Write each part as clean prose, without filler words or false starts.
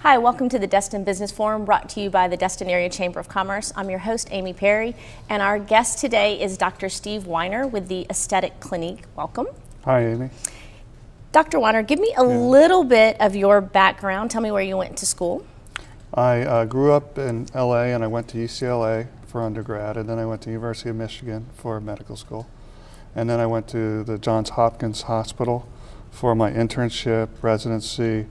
Hi, welcome to the Destin Business Forum, brought to you by the Destin Area Chamber of Commerce. I'm your host, Amy Perry, and our guest today is Dr. Steve Weiner with the Aesthetic Clinique. Welcome. Hi, Amy. Dr. Weiner, give me a little bit of your background. Tell me where you went to school. I grew up in LA and I went to UCLA for undergrad, and then I went to University of Michigan for medical school. And then I went to the Johns Hopkins Hospital for my internship, residency,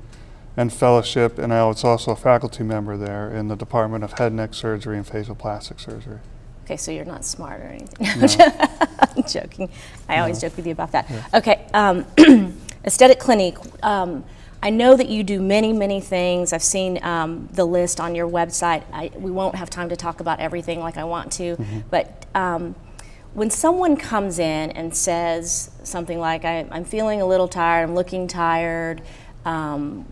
and fellowship, and I was also a faculty member there in the Department of Head, Neck Surgery and Facial Plastic Surgery. Okay, so you're not smart or anything. No. I'm joking. I always joke with you about that. Yeah. Okay, Aesthetic Clinique. I know that you do many, many things. I've seen the list on your website. We won't have time to talk about everything like I want to, but when someone comes in and says something like, I'm feeling a little tired, I'm looking tired,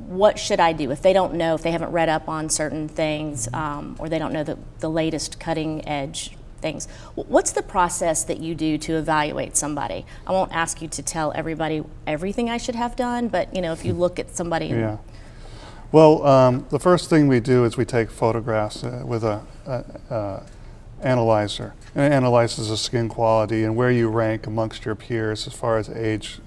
what should I do? If they don't know, if they haven't read up on certain things, or they don't know the latest cutting edge things, what's the process that you do to evaluate somebody? I won't ask you to tell everybody everything I should have done, but you know, if you look at somebody. Yeah. Well, the first thing we do is we take photographs with a analyzer. And it analyzes the skin quality and where you rank amongst your peers as far as age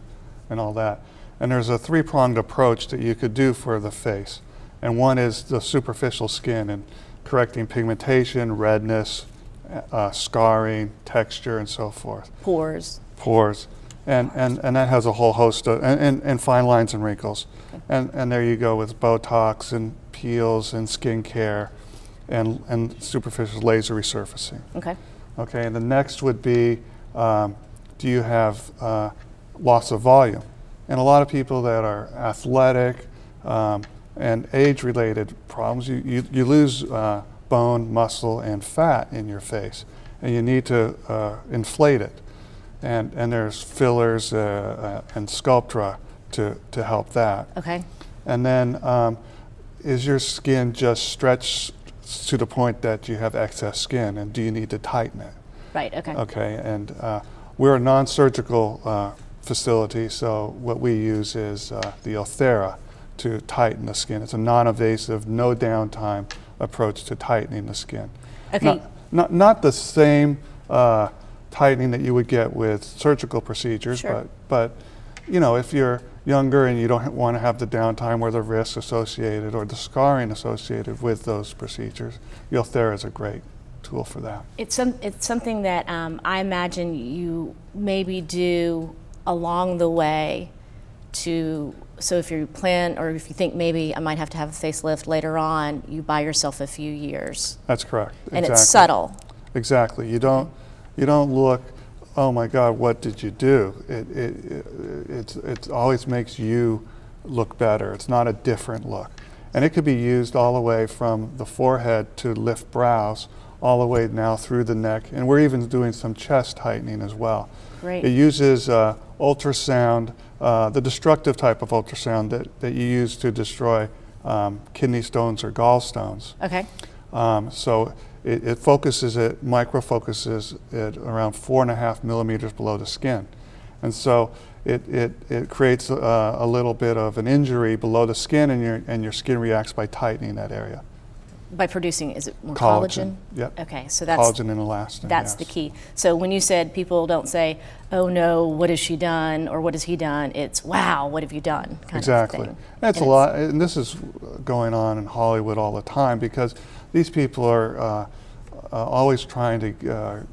and all that. And there's a three-pronged approach that you could do for the face. And one is the superficial skin and correcting pigmentation, redness, scarring, texture, and so forth. Pores. Pores. And that has a whole host of, and fine lines and wrinkles. Okay. And there you go with Botox and peels and skincare and superficial laser resurfacing. Okay. Okay, and the next would be, do you have loss of volume? And a lot of people that are athletic and age-related problems, you lose bone, muscle, and fat in your face, and you need to inflate it. And there's fillers and Sculptra to help that. Okay. And then is your skin just stretched to the point that you have excess skin, and do you need to tighten it? Right, okay. Okay, and we're a non-surgical facility, so what we use is the Ulthera to tighten the skin. It's a non-invasive, no downtime approach to tightening the skin. Okay. Not the same tightening that you would get with surgical procedures, sure. but you know, if you're younger and you don't want to have the downtime or the risks associated or the scarring associated with those procedures, the Ulthera is a great tool for that. It's something that I imagine you maybe do along the way so if you plan, or if you think maybe I might have to have a facelift later on, you buy yourself a few years. That's correct. And exactly. It's subtle. Exactly. You don't look, oh my God, what did you do? It always makes you look better. It's not a different look. And it could be used all the way from the forehead to lift brows, all the way now through the neck, and we're even doing some chest tightening as well. Great. It uses ultrasound, the destructive type of ultrasound that you use to destroy kidney stones or gallstones. Okay. So it focuses it, micro-focuses it around 4.5 millimeters below the skin. And so it creates a little bit of an injury below the skin, and your skin reacts by tightening that area. By producing, is it more collagen? Yep. Okay, so that's collagen and elastin. That's the key. So when you said people don't say, "Oh no, what has she done?" or "What has he done?" It's, "Wow, what have you done?" kind exactly. of thing. That's a lot, and this is going on in Hollywood all the time because these people are always trying to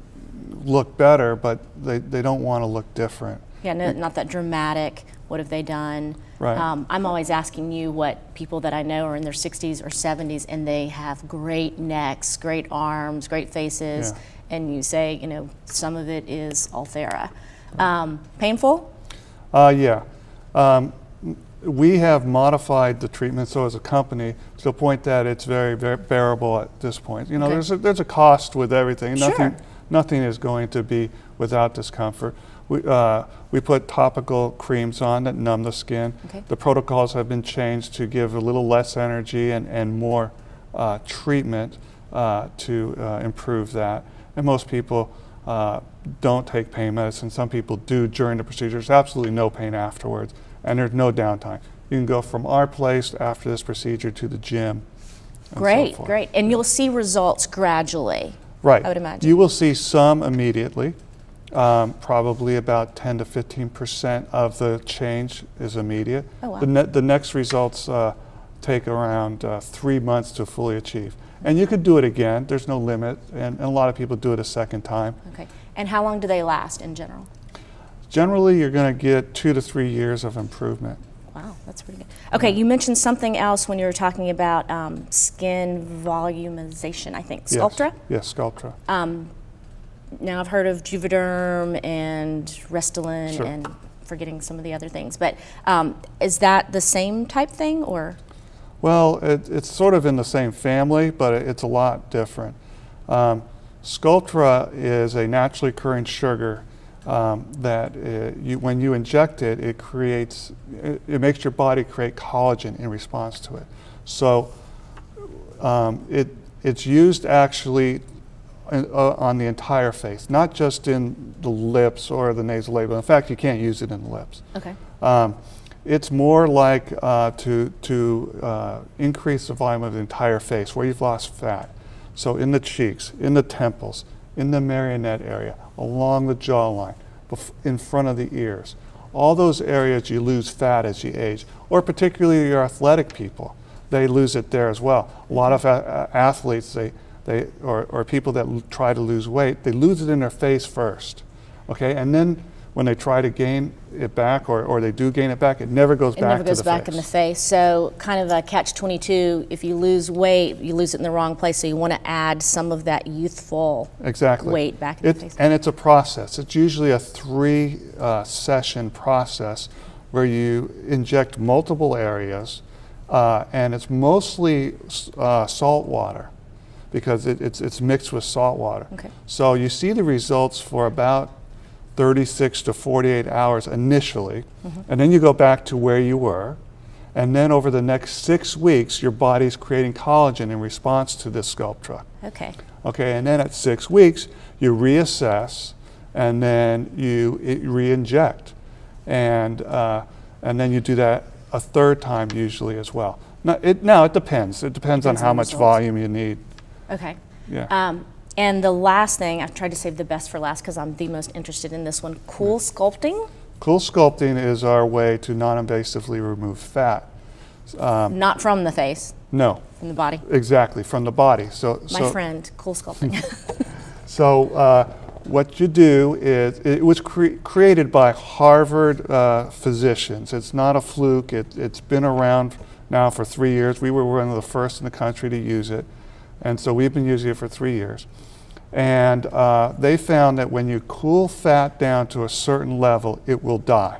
look better, but they don't want to look different. Yeah, no, not that dramatic. What have they done? Right. I'm always asking you what people that I know are in their 60s or 70s and they have great necks, great arms, great faces, and you say, you know, some of it is Ulthera. Painful? Yeah. We have modified the treatment so as a company to the point that it's very, very bearable at this point. You know, there's a cost with everything. Sure. Nothing is going to be without discomfort. We put topical creams on that numb the skin. Okay. The protocols have been changed to give a little less energy and more treatment to improve that. And most people don't take pain medicine. Some people do during the procedure. There's absolutely no pain afterwards, and there's no downtime. you can go from our place after this procedure to the gym. Great, great. And you'll see results gradually, right. I would imagine. You will see some immediately. Probably about 10 to 15% of the change is immediate. Oh, wow. The next results take around 3 months to fully achieve. And you could do it again. There's no limit. And a lot of people do it a second time. Okay. And how long do they last in general? Generally, you're going to get 2 to 3 years of improvement. Wow, that's pretty good. Okay, you mentioned something else when you were talking about skin volumization, I think. Sculptra? Yes, Sculptra. Now I've heard of Juvederm and Restylane Sure. and forgetting some of the other things, but is that the same type thing, or? Well, it's sort of in the same family, but it's a lot different. Sculptra is a naturally occurring sugar that when you inject it, it makes your body create collagen in response to it. So it's used actually on the entire face, not just in the lips or the nasal labial. In fact, you can't use it in the lips. Okay. It's more like to increase the volume of the entire face where you've lost fat. So in the cheeks, in the temples, in the marionette area, along the jawline, in front of the ears. All those areas you lose fat as you age, or particularly your athletic people, they lose it there as well. A lot of athletes, or people that try to lose weight, they lose it in their face first, okay? And then when they try to gain it back, or they do gain it back, it never goes back to the face. It never goes back in the face. So kind of a catch-22, if you lose weight, you lose it in the wrong place, so you want to add some of that youthful weight back in the face. And it's a process. It's usually a 3-session process where you inject multiple areas, and it's mostly salt water, because it's mixed with salt water. Okay. So you see the results for about 36 to 48 hours initially, and then you go back to where you were, and then over the next 6 weeks, your body's creating collagen in response to this Sculptra. Okay. Okay, and then at 6 weeks, you reassess, and then you re-inject, and then you do that a 3rd time usually as well. Now it depends. It depends on how much volume you need. Okay. Yeah. And the last thing, I've tried to save the best for last because I'm the most interested in this one, cool sculpting? Cool sculpting is our way to non-invasively remove fat. Not from the face? No. From the body? Exactly, from the body. My friend, cool sculpting. So what you do is, it was created by Harvard physicians. It's not a fluke. It's been around now for 3 years. We were one of the first in the country to use it. And so we've been using it for 3 years. And they found that when you cool fat down to a certain level, it will die.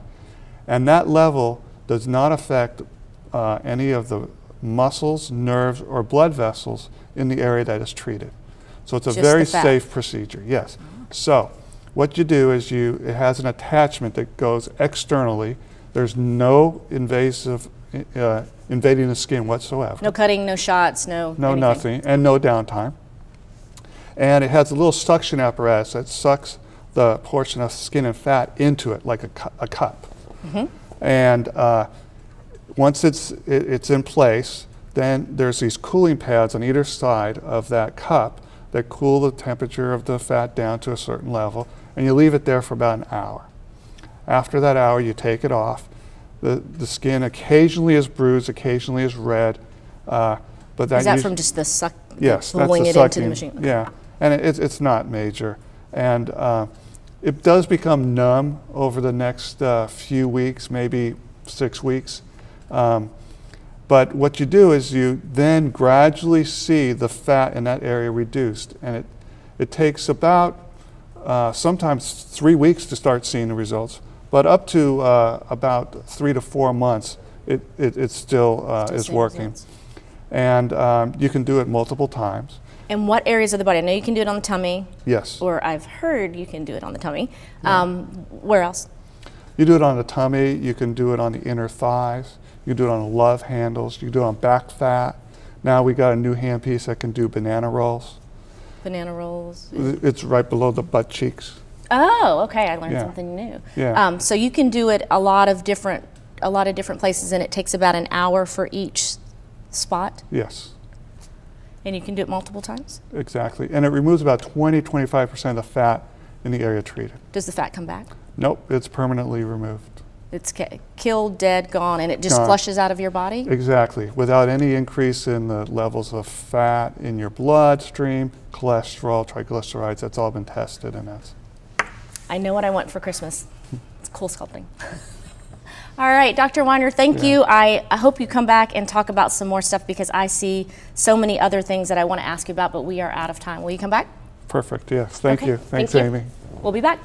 And that level does not affect any of the muscles, nerves, or blood vessels in the area that is treated. So it's a very safe procedure, yes. So what you do is it has an attachment that goes externally. There's no invasive invading the skin whatsoever. No cutting, no shots, no anything. Nothing, and no downtime. And it has a little suction apparatus that sucks the portion of skin and fat into it like a cup. And once it's in place, then there's these cooling pads on either side of that cup that cool the temperature of the fat down to a certain level, and you leave it there for about an hour. After that hour, you take it off. The skin occasionally is bruised, occasionally is red. But that is that from just the suck? Yes, pulling that's the it sucking, into the machine. Yeah, and it's not major, and it does become numb over the next few weeks, maybe 6 weeks. But what you do is you then gradually see the fat in that area reduced, and it takes about sometimes 3 weeks to start seeing the results. But up to about 3 to 4 months, it still is working. Results. And you can do it multiple times. And what areas of the body? I know you can do it on the tummy. Yes. Or I've heard you can do it on the tummy. Where else? You do it on the tummy. You can do it on the inner thighs. You can do it on the love handles. You can do it on back fat. Now we got a new handpiece that can do banana rolls. Banana rolls? It's right below the butt cheeks. Oh, okay. I learned something new. Yeah. So you can do it a lot of different a lot of different places, and it takes about an hour for each spot? Yes. And you can do it multiple times? Exactly. And it removes about 20-25% of the fat in the area treated. Does the fat come back? Nope, it's permanently removed. It's killed, dead, gone, and it just flushes out of your body? Exactly, without any increase in the levels of fat in your bloodstream, cholesterol, triglycerides. That's all been tested, and that's. I know what I want for Christmas. It's cool sculpting. All right, Dr. Weiner, thank you. I hope you come back and talk about some more stuff, because I see so many other things that I want to ask you about, but we are out of time. Will you come back? Perfect, yes. Thank you. Thanks, Thank you. Amy. We'll be back.